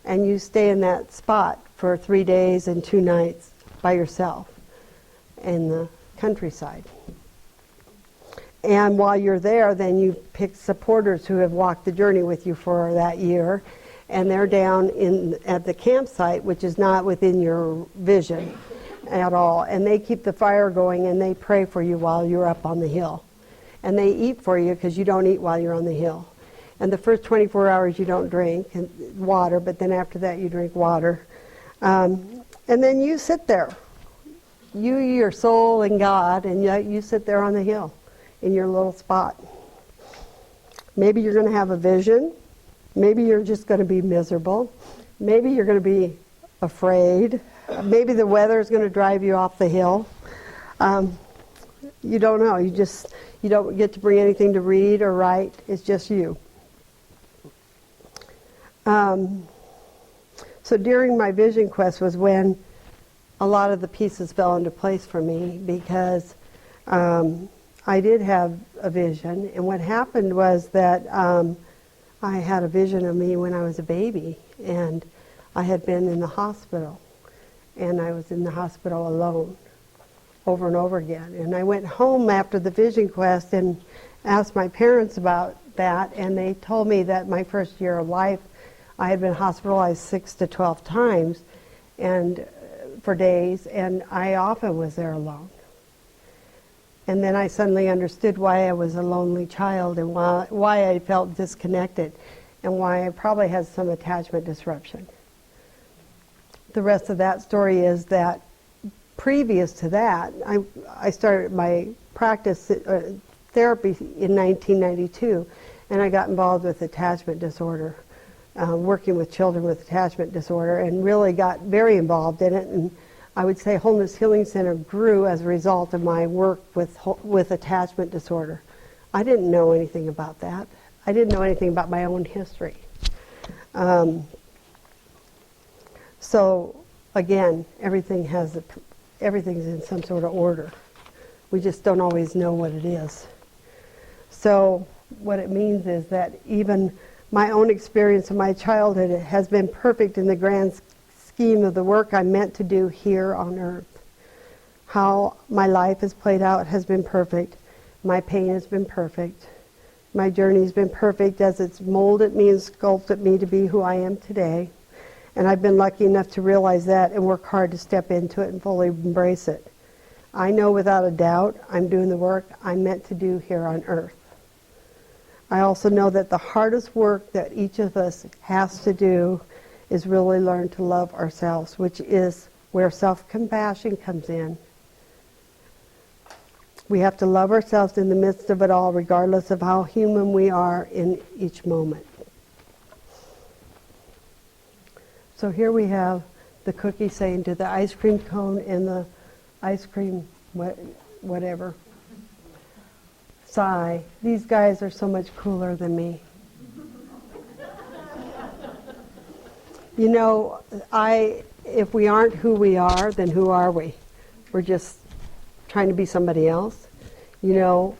And you stay in that spot for 3 days and 2 nights by yourself in the countryside. And while you're there, then you pick supporters who have walked the journey with you for that year, and they're down at the campsite, which is not within your vision at all, and they keep the fire going and they pray for you while you're up on the hill. And they eat for you, because you don't eat while you're on the hill. And the first 24 hours you don't drink water, but then after that you drink water. And then you sit there. You, your soul, and God, and you sit there on the hill in your little spot. Maybe you're going to have a vision. Maybe you're just going to be miserable. Maybe you're going to be afraid. Maybe the weather is going to drive you off the hill. You don't know. You don't get to bring anything to read or write. It's just you. So during my vision quest was when a lot of the pieces fell into place for me, because I did have a vision, and what happened was that I had a vision of me when I was a baby, and I had been in the hospital, and I was in the hospital alone over and over again. And I went home after the vision quest and asked my parents about that, and they told me that my first year of life I had been hospitalized 6 to 12 times and for days, and I often was there alone. And then I suddenly understood why I was a lonely child, and why I felt disconnected, and why I probably had some attachment disruption. The rest of that story is that previous to that, I started my practice therapy in 1992, and I got involved with attachment disorder, working with children with attachment disorder, and really got very involved in it. And I would say Wholeness Healing Center grew as a result of my work with attachment disorder. I didn't know anything about that. I didn't know anything about my own history. So again, everything's in some sort of order. We just don't always know what it is. So what it means is that even my own experience of my childhood has been perfect in the grand scheme of the work I'm meant to do here on earth. How my life has played out has been perfect. My pain has been perfect. My journey has been perfect as it's molded me and sculpted me to be who I am today. And I've been lucky enough to realize that and work hard to step into it and fully embrace it. I know without a doubt I'm doing the work I'm meant to do here on earth. I also know that the hardest work that each of us has to do is really learn to love ourselves, which is where self-compassion comes in. We have to love ourselves in the midst of it all, regardless of how human we are in each moment. So here we have the cookie saying to the ice cream cone and the ice cream whatever, sigh, these guys are so much cooler than me. You know, if we aren't who we are, then who are we? We're just trying to be somebody else. You know,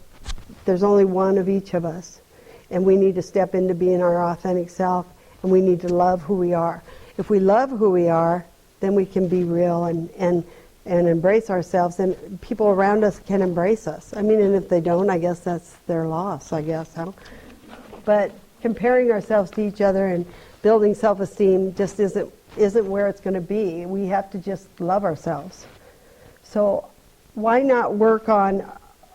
there's only one of each of us, and we need to step into being our authentic self, and we need to love who we are. If we love who we are, then we can be real and embrace ourselves, and people around us can embrace us. I mean, and if they don't, I guess that's their loss, I guess. But comparing ourselves to each other and building self-esteem just isn't where it's going to be. We have to just love ourselves. So why not work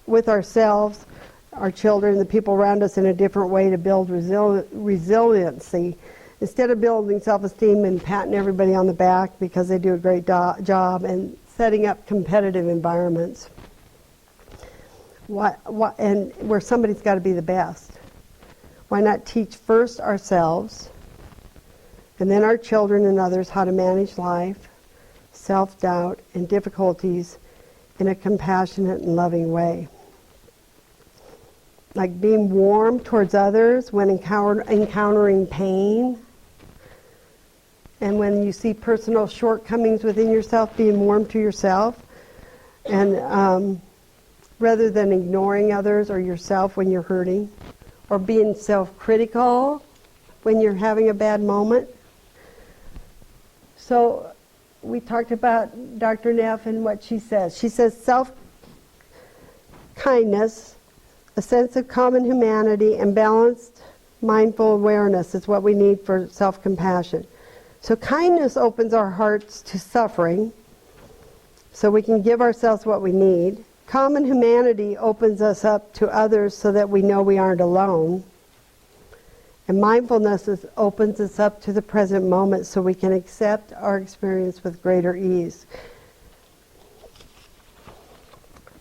with ourselves, our children, the people around us in a different way to build resiliency? Instead of building self-esteem and patting everybody on the back because they do a great job and setting up competitive environments, and where somebody's got to be the best. Why not teach first ourselves and then our children and others how to manage life, self-doubt, and difficulties in a compassionate and loving way? Like being warm towards others when encountering pain. And when you see personal shortcomings within yourself, being warm to yourself. And rather than ignoring others or yourself when you're hurting. Or being self-critical when you're having a bad moment. So we talked about Dr. Neff and what she says. She says self-kindness, a sense of common humanity, and balanced mindful awareness is what we need for self-compassion. So kindness opens our hearts to suffering, so we can give ourselves what we need. Common humanity opens us up to others so that we know we aren't alone. And mindfulness opens us up to the present moment so we can accept our experience with greater ease.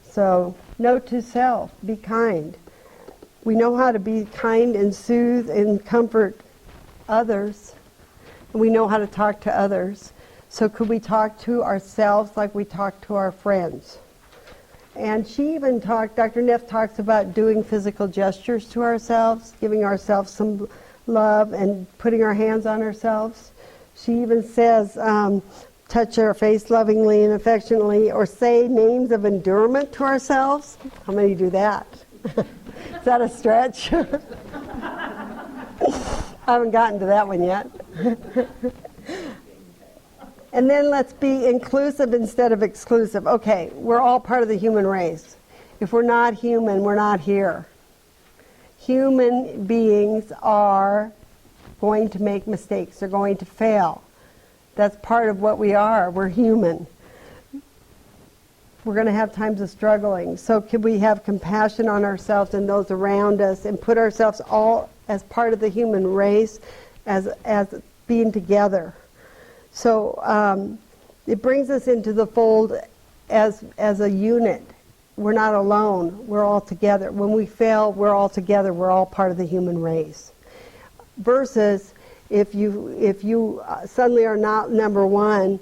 So, note to self, be kind. We know how to be kind and soothe and comfort others. And we know how to talk to others. So could we talk to ourselves like we talk to our friends? And she even Dr. Neff talks about doing physical gestures to ourselves, giving ourselves some love and putting our hands on ourselves. She even says, touch our face lovingly and affectionately, or say names of endearment to ourselves. How many do that? Is that a stretch? I haven't gotten to that one yet. And then let's be inclusive instead of exclusive. Okay, we're all part of the human race. If we're not human, we're not here. Human beings are going to make mistakes. They're going to fail. That's part of what we are. We're human. We're going to have times of struggling. So can we have compassion on ourselves and those around us and put ourselves all as part of the human race, as being together? So it brings us into the fold as a unit. We're not alone. We're all together. When we fail, we're all together. We're all part of the human race. Versus if you suddenly are not number one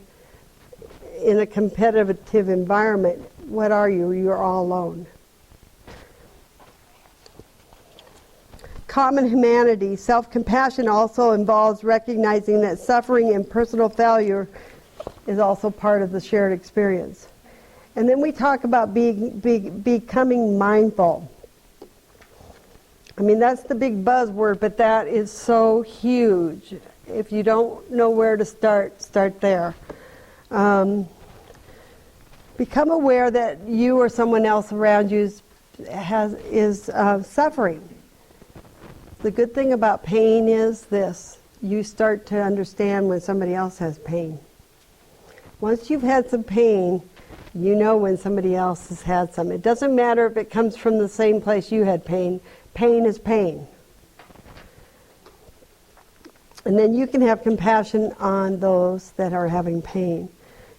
in a competitive environment, what are you? You're all alone. Common humanity. Self-compassion also involves recognizing that suffering and personal failure is also part of the shared experience. And then we talk about becoming mindful. I mean, that's the big buzzword, but that is so huge. If you don't know where to start there. Become aware that you or someone else around you is suffering. The good thing about pain is this: you start to understand when somebody else has pain. Once you've had some pain, you know when somebody else has had some. It doesn't matter if it comes from the same place you had pain. Pain is pain. And then you can have compassion on those that are having pain.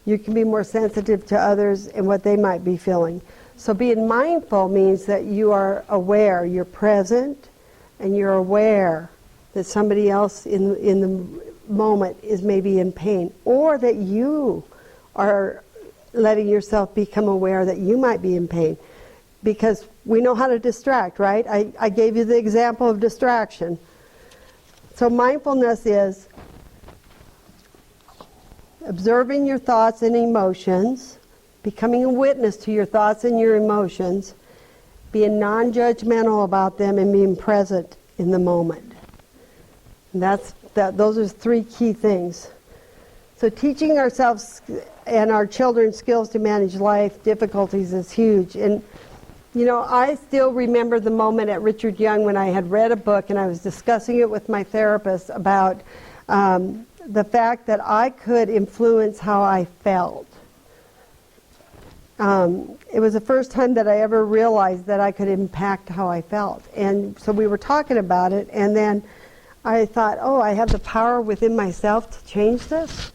You can be more sensitive to others and what they might be feeling. So being mindful means that you are aware, you're present, and you're aware that somebody else in the moment is maybe in pain, or that you are letting yourself become aware that you might be in pain. Because we know how to distract, right? I gave you the example of distraction. So mindfulness is observing your thoughts and emotions, becoming a witness to your thoughts and your emotions, being non-judgmental about them, and being present in the moment. And those are three key things. So teaching ourselves and our children skills to manage life difficulties is huge. And you know, I still remember the moment at Richard Young when I had read a book and I was discussing it with my therapist about the fact that I could influence how I felt. It was the first time that I ever realized that I could impact how I felt. And so we were talking about it, and then I thought, oh, I have the power within myself to change this.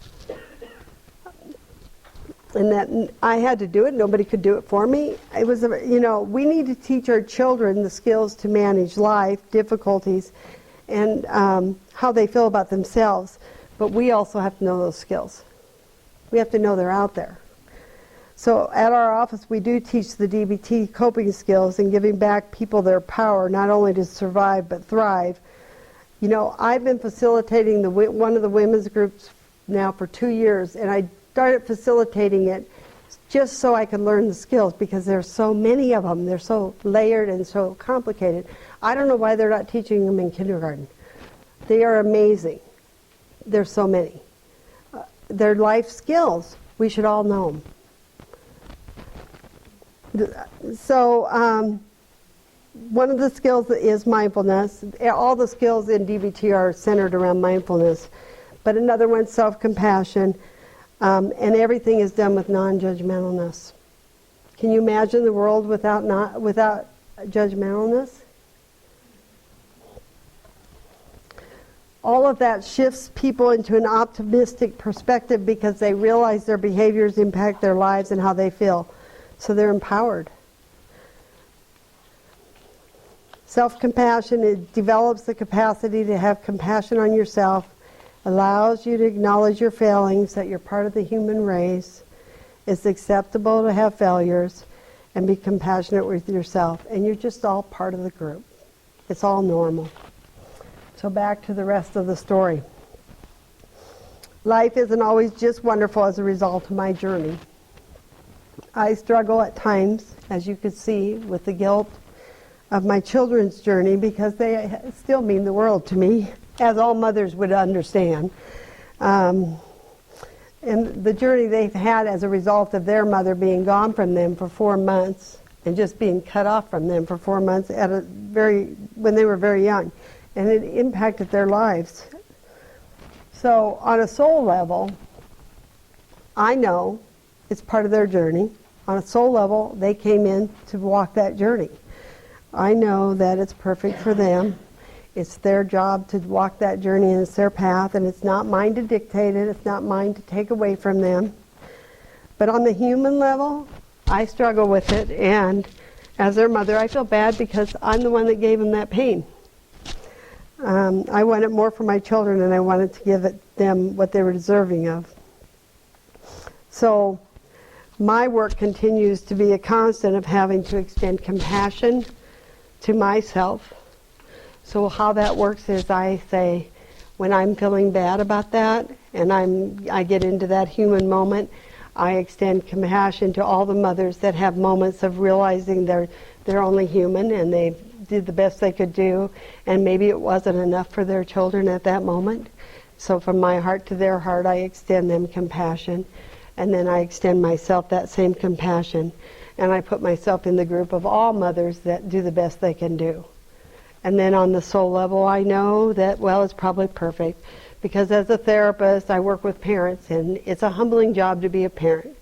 And that I had to do it. Nobody could do it for me. It was, we need to teach our children the skills to manage life, difficulties, and how they feel about themselves. But we also have to know those skills. We have to know they're out there. So at our office, we do teach the DBT coping skills and giving back people their power, not only to survive but thrive. You know, I've been facilitating one of the women's groups now for 2 years, and I started facilitating it just so I could learn the skills, because there's so many of them. They're so layered and so complicated. I don't know why they're not teaching them in kindergarten. They are amazing. There's so many. They're life skills. We should all know them. So one of the skills is mindfulness. All the skills in DBT are centered around mindfulness. But another one's self-compassion. And everything is done with non-judgmentalness. Can you imagine the world without judgmentalness? All of that shifts people into an optimistic perspective because they realize their behaviors impact their lives and how they feel. So they're empowered. Self-compassion, it develops the capacity to have compassion on yourself, allows you to acknowledge your failings, that you're part of the human race. It's acceptable to have failures, and be compassionate with yourself. And you're just all part of the group. It's all normal. So back to the rest of the story. Life isn't always just wonderful as a result of my journey. I struggle at times, as you could see, with the guilt of my children's journey because they still mean the world to me, as all mothers would understand. And the journey they've had as a result of their mother being gone from them for 4 months and just being cut off from them for 4 months when they were very young. And it impacted their lives. So on a soul level, I know it's part of their journey. On a soul level, they came in to walk that journey. I know that it's perfect for them. It's their job to walk that journey, and it's their path, and it's not mine to dictate it. It's not mine to take away from them. But on the human level, I struggle with it, and as their mother, I feel bad because I'm the one that gave them that pain. I wanted more for my children, and I wanted to give them what they were deserving of. So my work continues to be a constant of having to extend compassion to myself. So how that works is I say, when I'm feeling bad about that, and I get into that human moment, I extend compassion to all the mothers that have moments of realizing they're only human and they did the best they could do, and maybe it wasn't enough for their children at that moment. So from my heart to their heart, I extend them compassion, and then I extend myself that same compassion, and I put myself in the group of all mothers that do the best they can do. And then on the soul level, I know that, well, it's probably perfect, because as a therapist, I work with parents, and it's a humbling job to be a parent.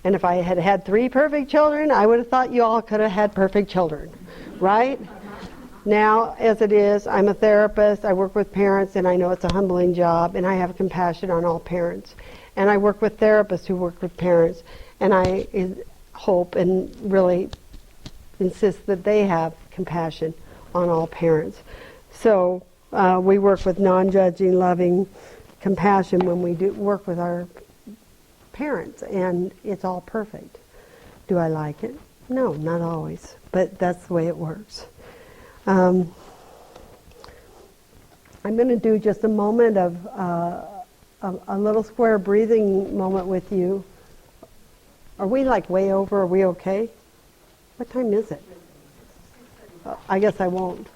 And if I had had 3 perfect children, I would have thought you all could have had perfect children, right? Now, as it is, I'm a therapist, I work with parents, and I know it's a humbling job, and I have compassion on all parents. And I work with therapists who work with parents, and I hope and really insist that they have compassion on all parents. So we work with non-judging, loving compassion when we do work with our parents, and it's all perfect. Do I like it? No, not always, but that's the way it works. I'm going to do just a moment of a little square breathing moment with you. Are we like way over? Are we okay? What time is it? I guess I won't.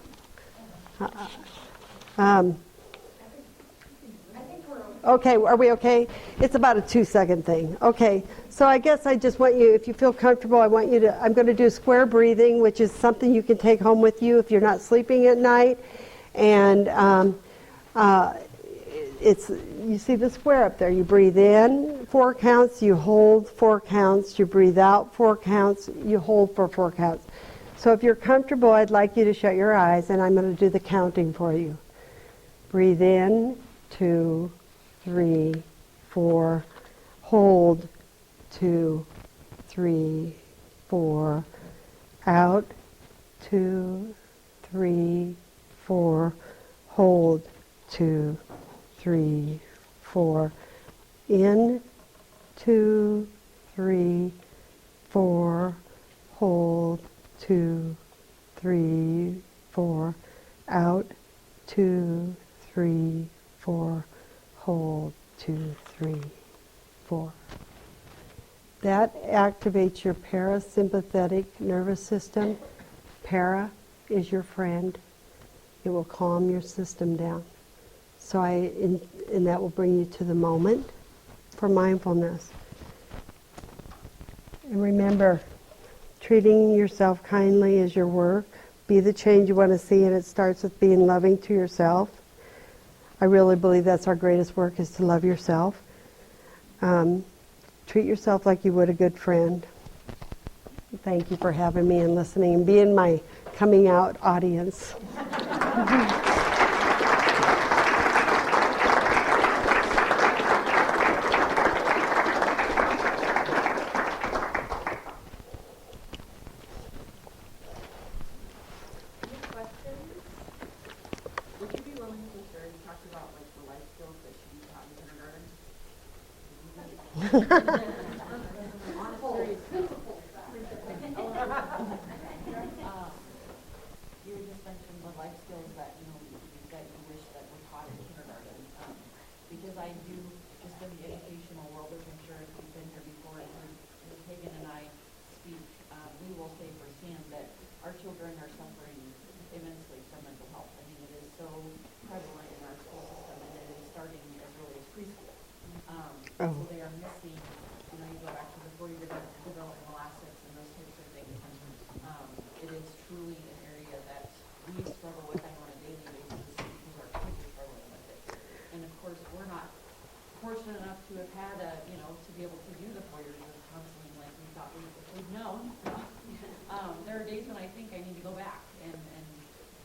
Okay, are we okay? It's about a 2-second thing. Okay, so I guess I just want you, if you feel comfortable, I'm going to do square breathing, which is something you can take home with you if you're not sleeping at night. And you see the square up there. You breathe in 4 counts, you hold 4 counts, you breathe out 4 counts, you hold for 4 counts. So if you're comfortable, I'd like you to shut your eyes, and I'm going to do the counting for you. Breathe in, 2, 3, 4. Hold, 2, 3, 4. Out, 2, 3, 4. Hold, 2, 3, 4. In, 2, 3, 4. Hold, 2, 3, 4. Out, 2, 3, 4. Hold, 2, 3, 4. That activates your parasympathetic nervous system. Para is your friend. It will calm your system down. So and that will bring you to the moment for mindfulness. And remember, treating yourself kindly is your work. Be the change you want to see, and it starts with being loving to yourself. I really believe that's our greatest work, is to love yourself. Treat yourself like you would a good friend. Thank you for having me and listening and being my coming out audience. You just mentioned the life skills that you wish because I do just in the educational world, as I'm sure if you've been here before and heard Hagen and I speak, we will say firsthand that our children are suffering immensely from mental health. I mean, it is so prevalent in our school system, and it is starting as early as preschool. So they are missing, you know, you go back to the 4-year developmental assets and those types of things. It is truly an area that we struggle with on a daily basis because our kids are struggling with it. And of course, we're not fortunate enough to have had to be able to do the 4 years of counseling like we thought we'd known. There are days when I think I need to go back and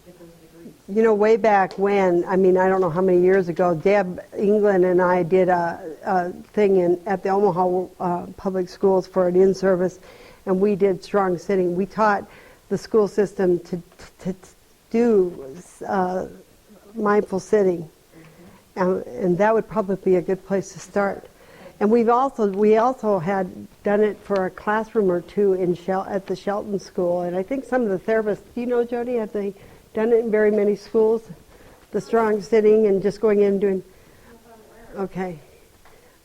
get those degrees. You know, way back when, I mean, I don't know how many years ago, Deb England and I did a thing at the Omaha Public Schools for an in-service, and we did strong sitting. We taught the school system to do mindful sitting, and that would probably be a good place to start. And we also had done it for a classroom or two at the Shelton School, and I think some of the therapists, do you know, Jody, have they done it in very many schools? The strong sitting and just going in and doing, okay.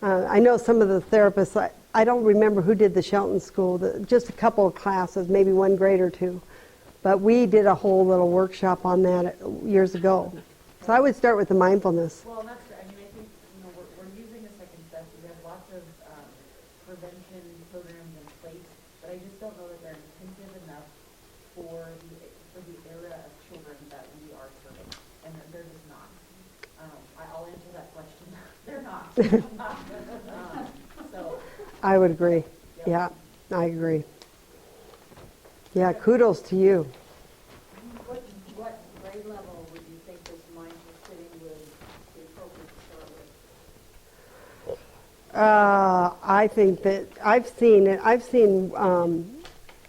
I know some of the therapists, I don't remember who did the Shelton School, just a couple of classes, maybe one grade or two. But we did a whole little workshop on that years ago. So I would start with the mindfulness. Well, that's, I mean, I think, we're using the second step. We have lots of prevention programs in place, but I just don't know that they're intensive enough for the era of children that we are serving. And they're just not. I'll answer that question. They're not. So. I would agree. Yep. Yeah, I agree. Yeah, kudos to you. What grade level would you think this mindful sitting would be appropriate to start with? I think that I've seen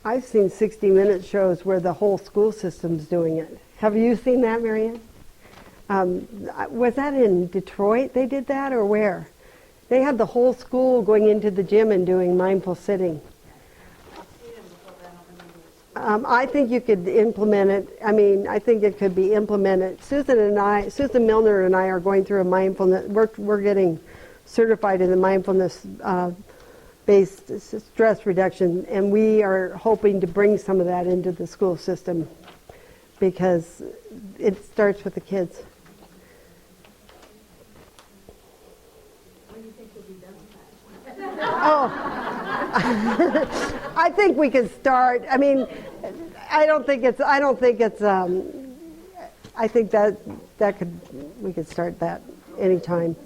60-minute shows where the whole school system's doing it. Have you seen that, Marianne? Was that in Detroit they did that, or where? They had the whole school going into the gym and doing mindful sitting. I think you could implement it. I mean, I think it could be implemented. Susan Milner and I are going through a mindfulness. We're getting certified in the mindfulness based stress reduction, and we are hoping to bring some of that into the school system because it starts with the kids. When do you think you'll be done with that? Oh, I think we could start. I mean, I think we could start that anytime.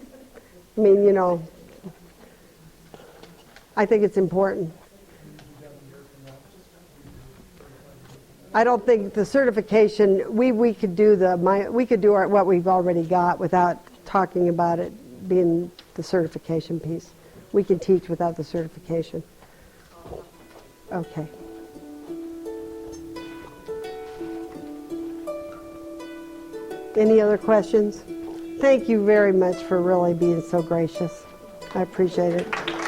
I mean, you know, I think it's important. I don't think the certification, we could do what we've already got without talking about it being the certification piece. We can teach without the certification. Okay. Any other questions? Thank you very much for really being so gracious. I appreciate it.